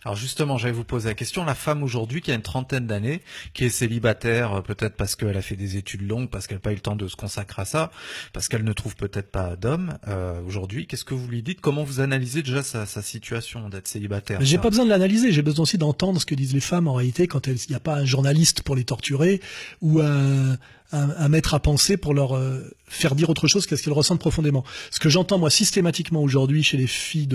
Alors justement, j'allais vous poser la question, la femme aujourd'hui qui a une trentaine d'années, qui est célibataire, peut-être parce qu'elle a fait des études longues, parce qu'elle n'a pas eu le temps de se consacrer à ça, parce qu'elle ne trouve peut-être pas d'homme, aujourd'hui, qu'est-ce que vous lui dites? Comment vous analysez déjà sa situation d'être célibataire? J'ai pas besoin de l'analyser, j'ai besoin aussi d'entendre ce que disent les femmes en réalité quand il n'y a pas un journaliste pour les torturer ou un maître à penser pour leur faire dire autre chose qu'est-ce qu'elles ressentent profondément. Ce que j'entends moi systématiquement aujourd'hui chez les filles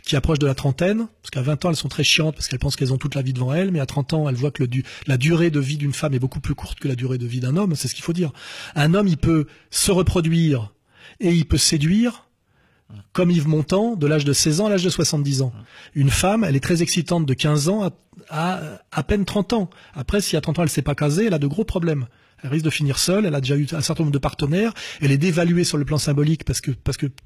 qui approchent de la trentaine, parce qu'à 20 ans elles sont très chiantes parce qu'elles pensent qu'elles ont toute la vie devant elles, mais à 30 ans elles voient que la durée de vie d'une femme est beaucoup plus courte que la durée de vie d'un homme, c'est ce qu'il faut dire. Un homme il peut se reproduire et il peut séduire comme Yves Montand, de l'âge de 16 ans à l'âge de 70 ans. Une femme, elle est très excitante de 15 ans à peine 30 ans. Après, si à 30 ans elle s'est pas casée, elle a de gros problèmes. Elle risque de finir seule, elle a déjà eu un certain nombre de partenaires, elle est dévaluée sur le plan symbolique parce que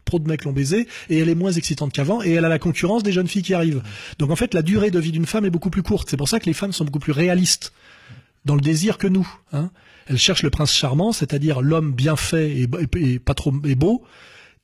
trop de mecs l'ont baisée, et elle est moins excitante qu'avant, et elle a la concurrence des jeunes filles qui arrivent. Donc en fait, la durée de vie d'une femme est beaucoup plus courte. C'est pour ça que les femmes sont beaucoup plus réalistes dans le désir que nous. Elles cherchent le prince charmant, c'est-à-dire l'homme bien fait et pas trop et beau,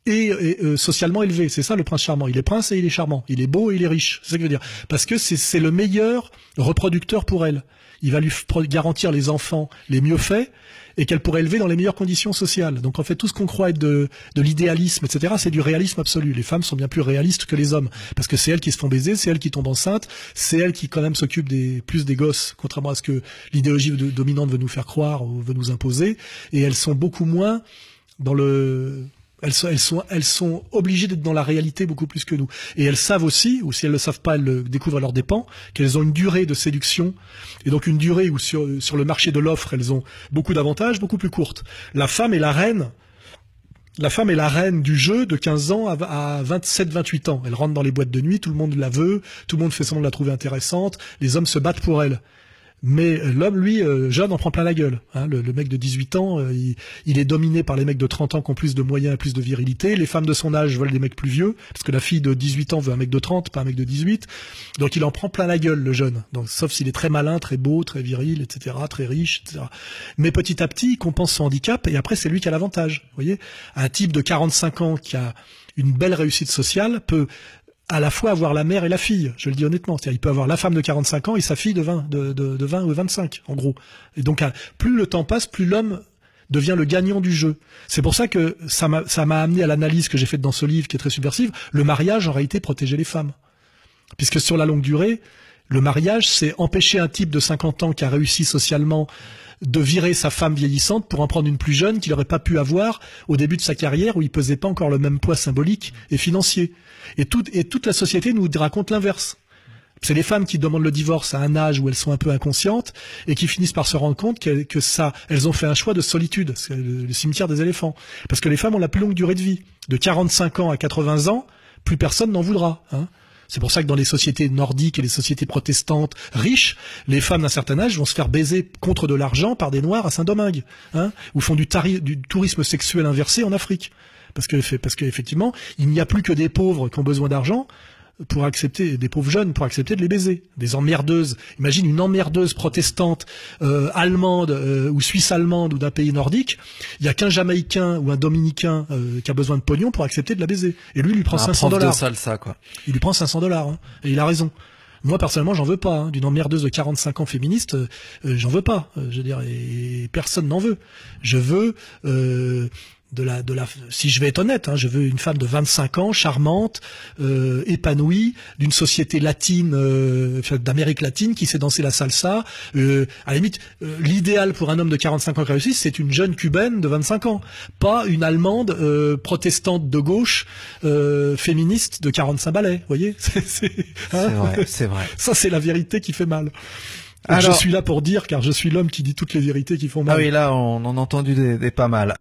et socialement élevé. C'est ça le prince charmant. Il est prince et il est charmant. Il est beau et il est riche. C'est ça que je veux dire. Parce que c'est le meilleur reproducteur pour elle. Il va lui garantir les enfants les mieux faits et qu'elle pourrait élever dans les meilleures conditions sociales. Donc en fait, tout ce qu'on croit être de l'idéalisme, etc., c'est du réalisme absolu. Les femmes sont bien plus réalistes que les hommes. Parce que c'est elles qui se font baiser, c'est elles qui tombent enceintes, c'est elles qui quand même s'occupent plus des gosses, contrairement à ce que l'idéologie dominante veut nous faire croire ou veut nous imposer. Et elles sont beaucoup moins dans elles sont obligées d'être dans la réalité beaucoup plus que nous. Et elles savent aussi, ou si elles le savent pas, elles le découvrent à leurs dépens, qu'elles ont une durée de séduction, et donc une durée où sur le marché de l'offre, elles ont beaucoup d'avantages, beaucoup plus courtes. La femme est la reine du jeu de 15 ans à 27, 28 ans. Elle rentre dans les boîtes de nuit, tout le monde la veut, tout le monde fait semblant de la trouver intéressante, les hommes se battent pour elle. Mais l'homme, lui, jeune, en prend plein la gueule. Le mec de 18 ans, il est dominé par les mecs de 30 ans qui ont plus de moyens et plus de virilité. Les femmes de son âge veulent des mecs plus vieux, parce que la fille de 18 ans veut un mec de 30, pas un mec de 18. Donc il en prend plein la gueule, le jeune. Donc, sauf s'il est très malin, très beau, très viril, etc., très riche, etc. Mais petit à petit, il compense son handicap, et après, c'est lui qui a l'avantage. Vous voyez, un type de 45 ans qui a une belle réussite sociale peut à la fois avoir la mère et la fille, je le dis honnêtement. C'est-à-dire, il peut avoir la femme de 45 ans et sa fille de 20 ou 25, en gros. Et donc, plus le temps passe, plus l'homme devient le gagnant du jeu. C'est pour ça que ça m'a amené à l'analyse que j'ai faite dans ce livre, qui est très subversive. Le mariage, en réalité, protégeait les femmes. Puisque sur la longue durée, le mariage, c'est empêcher un type de 50 ans qui a réussi socialement de virer sa femme vieillissante pour en prendre une plus jeune qu'il n'aurait pas pu avoir au début de sa carrière où il pesait pas encore le même poids symbolique et financier. Et toute la société nous raconte l'inverse. C'est les femmes qui demandent le divorce à un âge où elles sont un peu inconscientes et qui finissent par se rendre compte elles ont fait un choix de solitude, c'est le cimetière des éléphants. Parce que les femmes ont la plus longue durée de vie. De 45 ans à 80 ans, plus personne n'en voudra. C'est pour ça que dans les sociétés nordiques et les sociétés protestantes riches, les femmes d'un certain âge vont se faire baiser contre de l'argent par des noirs à Saint-Domingue, ou font du tourisme sexuel inversé en Afrique. Parce que effectivement, il n'y a plus que des pauvres qui ont besoin d'argent pour accepter, des pauvres jeunes pour accepter de les baiser. Des emmerdeuses. Imagine une emmerdeuse protestante allemande ou suisse-allemande ou d'un pays nordique. Il y a qu'un Jamaïcain ou un Dominicain qui a besoin de pognon pour accepter de la baiser. Et lui, il lui prend $500. De salsa, quoi. Il lui prend $500. Et il a raison. Moi, personnellement, j'en veux pas. D'une emmerdeuse de 45 ans féministe, j'en veux pas. Je veux dire, et personne n'en veut. Je veux si je vais être honnête, je veux une femme de 25 ans, charmante, épanouie, d'une société latine, d'Amérique latine, qui sait danser la salsa. À la limite, l'idéal pour un homme de 45 ans qui réussit, c'est une jeune cubaine de 25 ans, pas une allemande protestante de gauche, féministe de 45 balais. Vous voyez, c'est vrai. Ça, c'est la vérité qui fait mal. Alors, je suis là pour dire, car je suis l'homme qui dit toutes les vérités qui font mal. Ah oui, là, on en a entendu des pas mal.